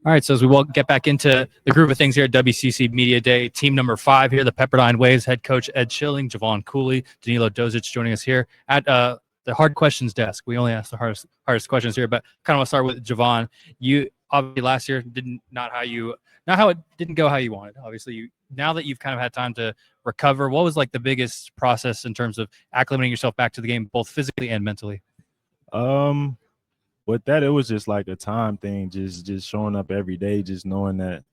All right, so as we will get back into the group of things here at WCC Media Day, team number 5 here, the Pepperdine Waves, head coach Ed Schilling, Javon Cooley, Danilo Dozic joining us here at the hard questions desk. We only ask the hardest questions here, but kind of want to start with Javon. You obviously last year not how it didn't go how you wanted. Obviously, now that you've kind of had time to recover, what was like the biggest process in terms of acclimating yourself back to the game, both physically and mentally? With that, it was just like a time thing, just showing up every day, just knowing that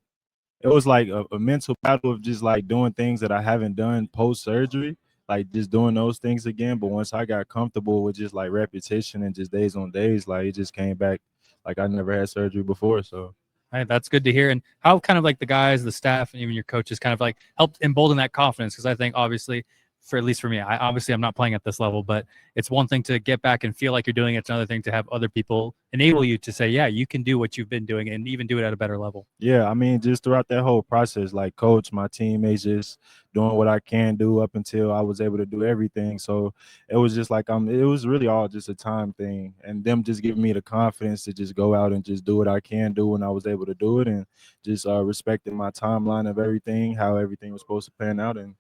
it was like a mental battle of just like doing things that I haven't done post surgery, like just doing those things again. But once I got comfortable with just like repetition and just days on days, like it just came back like I never had surgery before. So All right, that's good to hear. And how kind of like the guys, the staff, and even your coaches kind of like helped embolden that confidence? Because I think obviously, for at least for me, I'm not playing at this level, but it's one thing to get back and feel like you're doing it. It's another thing to have other people enable you to say, yeah, you can do what you've been doing and even do it at a better level. yeah, I mean, just throughout that whole process, like coach, my teammates just doing what I can do up until I was able to do everything. So it was just like it was really all just a time thing, and them just giving me the confidence to just go out and just do what I can do when I was able to do it, and just respecting my timeline of everything, how everything was supposed to pan out, and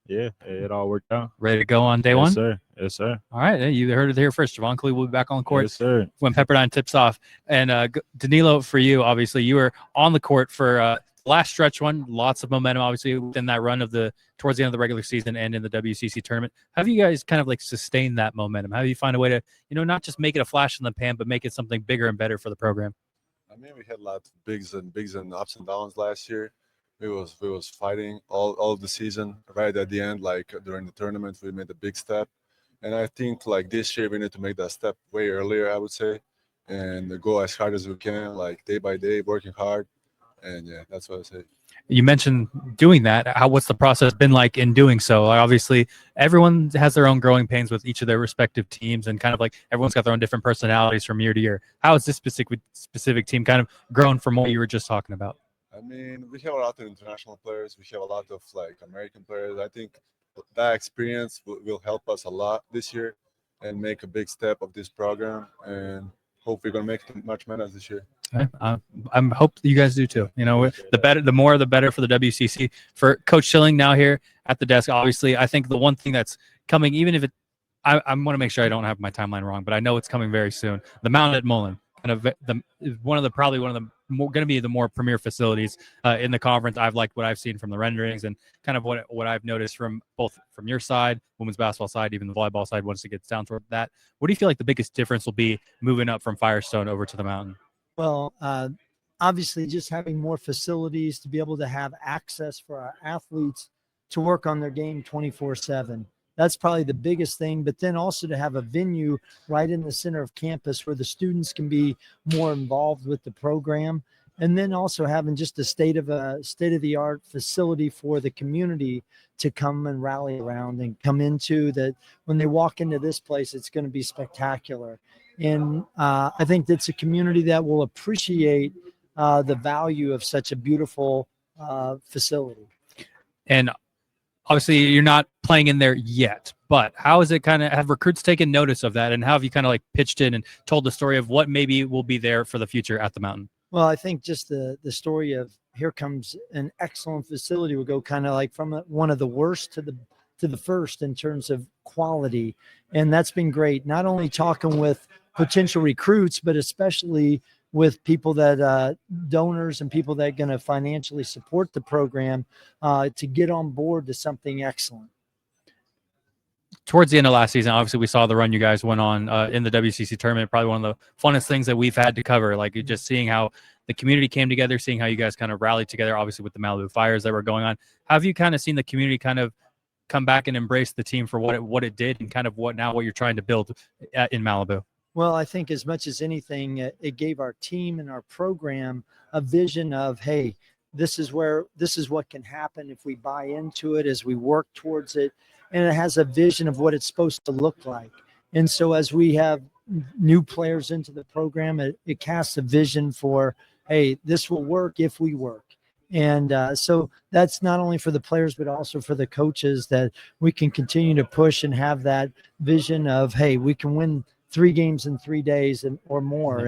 yeah, it all worked out. Ready to go on day Yes, one? sir. Yes, sir. All right, you heard it here first. Javon Cooley will be back on the court Yes, sir. when Pepperdine tips off. And Danilo, for you, obviously, you were on the court for last stretch one. Lots of momentum, obviously, within that run of towards the end of the regular season and in the WCC tournament. How have you guys kind of like sustained that momentum? How do you find a way to, not just make it a flash in the pan, but make it something bigger and better for the program? I mean, we had lots of bigs and ups and downs last year. We was fighting all the season. Right at the end, like during the tournament, we made a big step. And I think like this year we need to make that step way earlier, I would say, and go as hard as we can, like day by day, working hard. And yeah, that's what I say. You mentioned doing that. What's the process been like in doing so? Like, obviously, everyone has their own growing pains with each of their respective teams, and kind of like everyone's got their own different personalities from year to year. How has this specific team kind of grown from what you were just talking about? I mean, we have a lot of international players. We have a lot of like American players. I think that experience will help us a lot this year and make a big step of this program. And hope we're gonna make it much better this year. I'm hope you guys do too. The more, the better for the WCC. For Coach Schilling now here at the desk, obviously, I think the one thing that's coming, even if I want to make sure I don't have my timeline wrong, but I know it's coming very soon. The Mountain at Mullen, kind of one of the more going to be the more premier facilities in the conference. I've liked what I've seen from the renderings and kind of what I've noticed from both from your side, women's basketball side, even the volleyball side. Once it gets down toward that, what do you feel like the biggest difference will be moving up from Firestone over to the Mountain? Well, obviously, just having more facilities to be able to have access for our athletes to work on their game 24/7. That's probably the biggest thing. But then also to have a venue right in the center of campus where the students can be more involved with the program. And then also having just a state of the art facility for the community to come and rally around and come into, that when they walk into this place, it's going to be spectacular. And I think that's a community that will appreciate the value of such a beautiful facility. And obviously, you're not playing in there yet, but how is it kind of, have recruits taken notice of that? And how have you kind of like pitched in and told the story of what maybe will be there for the future at the Mountain? Well, I think just the story of here comes an excellent facility will go kind of like from one of the worst to the first in terms of quality. And that's been great. Not only talking with potential recruits, but especially with people that donors and people that are going to financially support the program to get on board to something excellent. Towards the end of last season, obviously we saw the run you guys went on in the WCC tournament. Probably one of the funnest things that we've had to cover. Like just seeing how the community came together, seeing how you guys kind of rallied together, obviously with the Malibu fires that were going on. How have you kind of seen the community kind of come back and embrace the team for what it did and kind of what you're trying to build in Malibu? Well, I think as much as anything, it gave our team and our program a vision of, hey, this is what can happen if we buy into it, as we work towards it. And it has a vision of what it's supposed to look like. And so as we have new players into the program, it casts a vision for, hey, this will work if we work. And so that's not only for the players, but also for the coaches, that we can continue to push and have that vision of, hey, we can win 3 games in 3 days or more.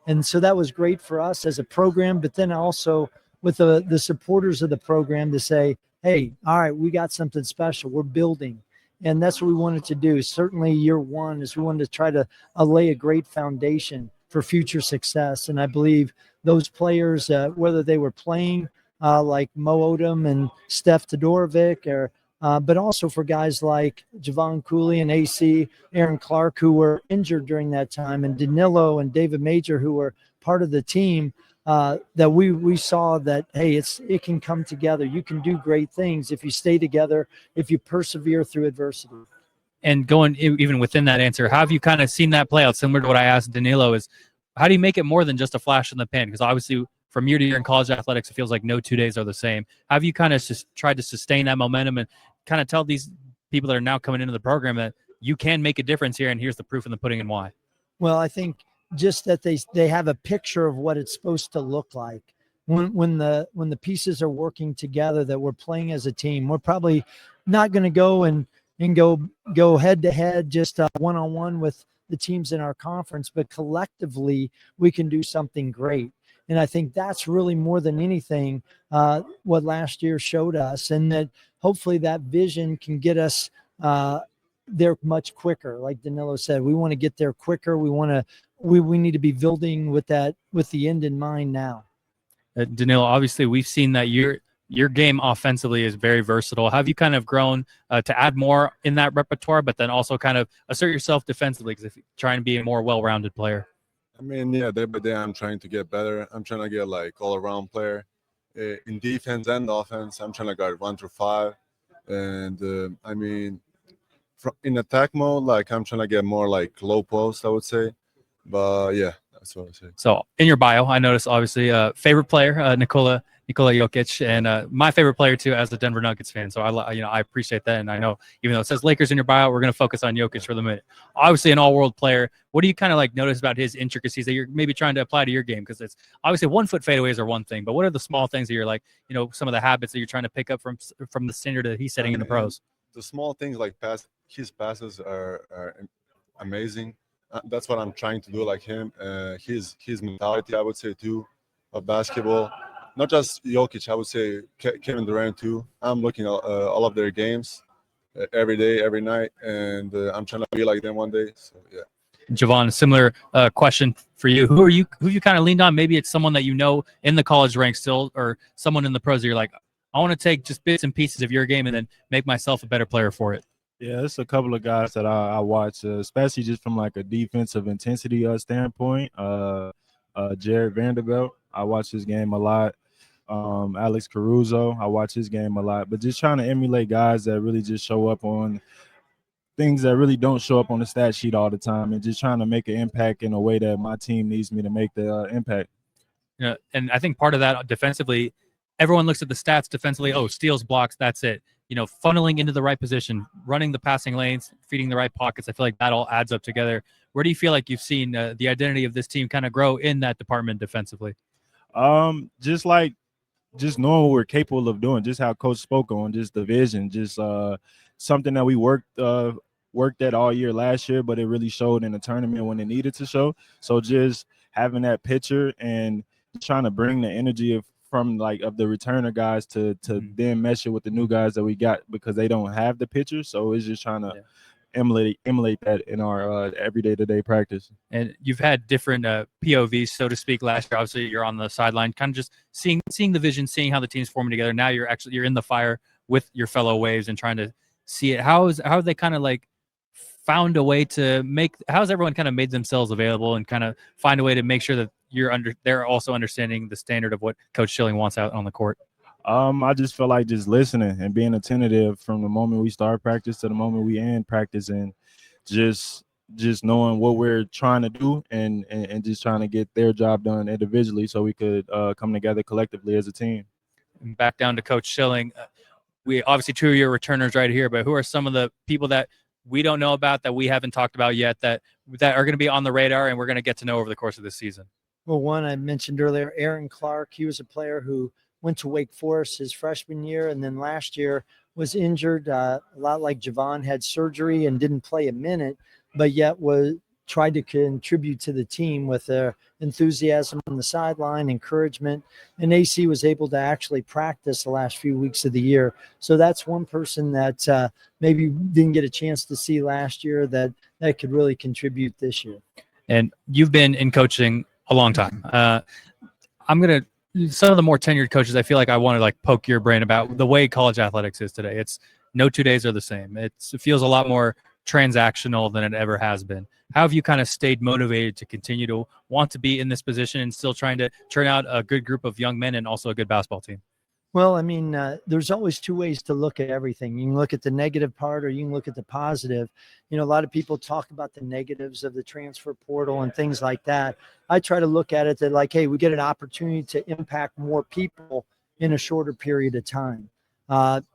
And so that was great for us as a program, but then also with the supporters of the program to say, hey, all right, we got something special. We're building. And that's what we wanted to do. Certainly year one is we wanted to try to lay a great foundation for future success. And I believe those players, whether they were playing like Mo Odom and Steph Todorovic, or but also for guys like Javon Cooley and AC, Aaron Clark, who were injured during that time, and Danilo and David Major, who were part of the team, that we saw that, hey, it can come together. You can do great things if you stay together, if you persevere through adversity. And going even within that answer, how have you kind of seen that play out? Similar to what I asked Danilo, is how do you make it more than just a flash in the pan? Because obviously from year to year in college athletics, it feels like no 2 days are the same. How have you kind of just tried to sustain that momentum and kind of tell these people that are now coming into the program that you can make a difference here, and here's the proof in the pudding and why? Well, I think just that they have a picture of what it's supposed to look like when the pieces are working together, that we're playing as a team. We're probably not going to go and go head to head, just one-on-one with the teams in our conference, but collectively we can do something great. And I think that's really more than anything what last year showed us, and that hopefully that vision can get us there much quicker. Like Danilo said, we want to get there quicker. We need to be building with the end in mind now. Danilo, obviously we've seen that your game offensively is very versatile. Have you kind of grown to add more in that repertoire, but then also kind of assert yourself defensively, because if you're trying to be a more well-rounded player? I mean, yeah, day by day I'm trying to get better. I'm trying to get like all-around player in defense and offense. I'm trying to guard 1 through 5, and I mean, in attack mode, like I'm trying to get more like low post, I would say. But yeah, that's what I would say. So in your bio, I noticed obviously favorite player Nikola Jokic, and my favorite player too as a Denver Nuggets fan. So I appreciate that, and I know even though it says Lakers in your bio, we're going to focus on Jokic for the minute. Obviously an all-world player. What do you kind of like notice about his intricacies that you're maybe trying to apply to your game? Because it's obviously 1-foot fadeaways are one thing, but what are the small things that you're like, some of the habits that you're trying to pick up from the standard that he's setting in the pros? The small things like his passes are amazing. That's what I'm trying to do like him. His mentality, I would say too, of basketball. Not just Jokic, I would say Kevin Durant too. I'm looking at all of their games every day, every night, and I'm trying to be like them one day. So yeah. Javon, similar question for you. Who you kind of leaned on? Maybe it's someone that in the college ranks still, or someone in the pros that you're like, I want to take just bits and pieces of your game and then make myself a better player for it. Yeah, it's a couple of guys that I watch, especially just from like a defensive intensity standpoint. Jared Vanderbilt, I watch his game a lot. Alex Caruso, I watch his game a lot. But just trying to emulate guys that really just show up on things that really don't show up on the stat sheet all the time, and just trying to make an impact in a way that my team needs me to make the impact. Yeah, and I think part of that defensively, everyone looks at the stats defensively. Oh, steals, blocks, that's it. Funneling into the right position, running the passing lanes, feeding the right pockets. I feel like that all adds up together. Where do you feel like you've seen the identity of this team kind of grow in that department defensively? Just knowing what we're capable of doing, just how Coach spoke on, just the vision, just something that we worked at all year last year, but it really showed in the tournament when it needed to show. So just having that picture and trying to bring the energy of the returner guys to then mesh it with the new guys that we got, because they don't have the picture. So it's just trying to emulate that in our everyday to-day practice. And you've had different POVs, so to speak, last year. Obviously, you're on the sideline, kind of just seeing the vision, seeing how the team's forming together. Now you're in the fire with your fellow Waves and trying to see it. How have they kind of like found a way to how's everyone kind of made themselves available and kind of find a way to make sure that they're also understanding the standard of what Coach Schilling wants out on the court? I just feel like just listening and being attentive from the moment we start practice to the moment we end practice, and just knowing what we're trying to do and just trying to get their job done individually so we could come together collectively as a team. And back down to Coach Schilling. We obviously 2 of your returners right here, but who are some of the people that we don't know about, that we haven't talked about yet, that are going to be on the radar and we're going to get to know over the course of this season? Well, one I mentioned earlier, Aaron Clark. He was a player who went to Wake Forest his freshman year, and then last year was injured, a lot like Javon, had surgery and didn't play a minute, but yet tried to contribute to the team with their enthusiasm on the sideline, encouragement. And AC was able to actually practice the last few weeks of the year. So that's one person that maybe didn't get a chance to see last year that could really contribute this year. And you've been in coaching a long time. Some of the more tenured coaches, I feel like I want to like poke your brain about the way college athletics is today. It's no 2 days are the same. It feels a lot more transactional than it ever has been. How have you kind of stayed motivated to continue to want to be in this position and still trying to turn out a good group of young men and also a good basketball team? Well, I mean, there's always two ways to look at everything. You can look at the negative part or you can look at the positive. You know, a lot of people talk about the negatives of the transfer portal and things like that. I try to look at it that like, hey, we get an opportunity to impact more people in a shorter period of time.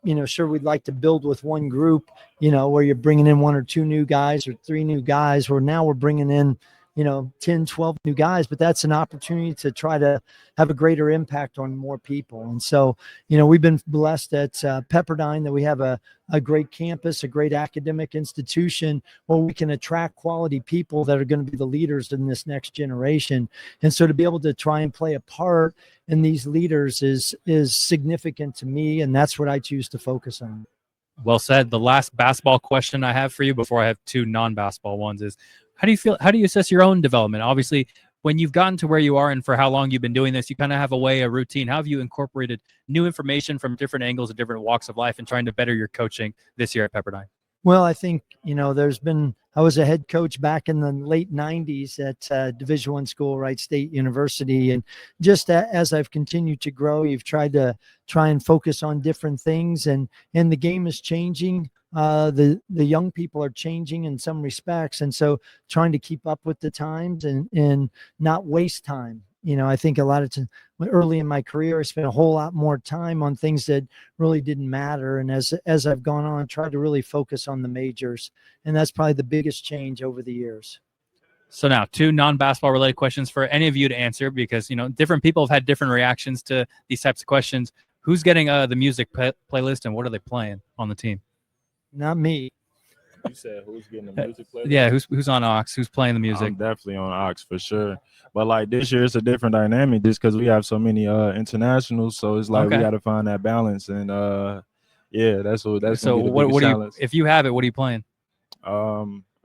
You know, sure, we'd like to build with one group, you know, where you're bringing in 1 or 2 new guys or 3 new guys, where now we're bringing in, you know, 10, 12 new guys, but that's an opportunity to try to have a greater impact on more people. And so, you know, we've been blessed at Pepperdine that we have a great campus, a great academic institution where we can attract quality people that are going to be the leaders in this next generation. And so to be able to try and play a part in these leaders is significant to me. And that's what I choose to focus on. Well said. The last basketball question I have for you before I have 2 non-basketball ones is, how do you assess your own development? Obviously, when you've gotten to where you are and for how long you've been doing this, you kind of have a routine. How have you incorporated new information from different angles and different walks of life and trying to better your coaching this year at Pepperdine? Well, I think, you know, I was a head coach back in the late 90s at Division I school, Wright State University. And just as I've continued to grow, you've tried to focus on different things, and the game is changing. The young people are changing in some respects. And so trying to keep up with the times and not waste time. You know, I think a lot of times early in my career, I spent a whole lot more time on things that really didn't matter. And as I've gone on, I tried to really focus on the majors. And that's probably the biggest change over the years. So now 2 non-basketball related questions for any of you to answer, because, you know, different people have had different reactions to these types of questions. Who's getting the music playlist and what are they playing on the team? Not me. You said who's getting the music playlist? Yeah, who's on aux? Who's playing the music? I'm definitely on aux for sure. But like this year, it's a different dynamic just because we have so many internationals. So it's like we got to find that balance. And yeah, that's so. What do you? If you have it, what are you playing?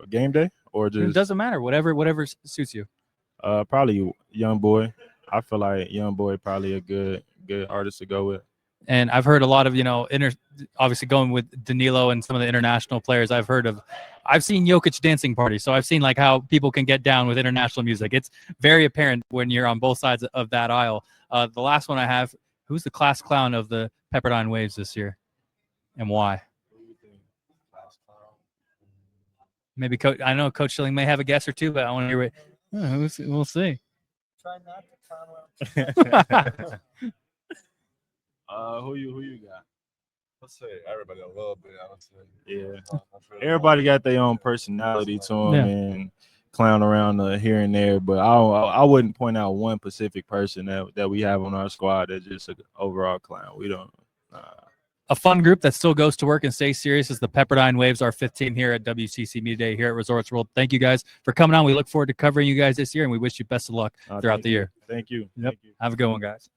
Game day or just? It doesn't matter. Whatever suits you. Probably Young Boy. I feel like Young Boy probably a good artist to go with. And I've heard a lot of, you know, obviously going with Danilo and some of the international players. I've seen Jokic dancing parties. So I've seen like how people can get down with international music. It's very apparent when you're on both sides of that aisle. The last one I have, who's the class clown of the Pepperdine Waves this year and why? Maybe I know Coach Schilling may have a guess or two, but I want to hear it. We'll see. Try not to clown. Who you got? Let's say everybody a little bit, I would say. Yeah. Everybody got their own personality to them and clown around here and there, but I wouldn't point out one specific person that we have on our squad that's just an overall clown. We don't. A fun group that still goes to work and stays serious is the Pepperdine Waves, our 15 here at WCC Media Day here at Resorts World. Thank you guys for coming on. We look forward to covering you guys this year, and we wish you best of luck throughout the year. Thank you. Yep. Thank you. Have a good one, guys.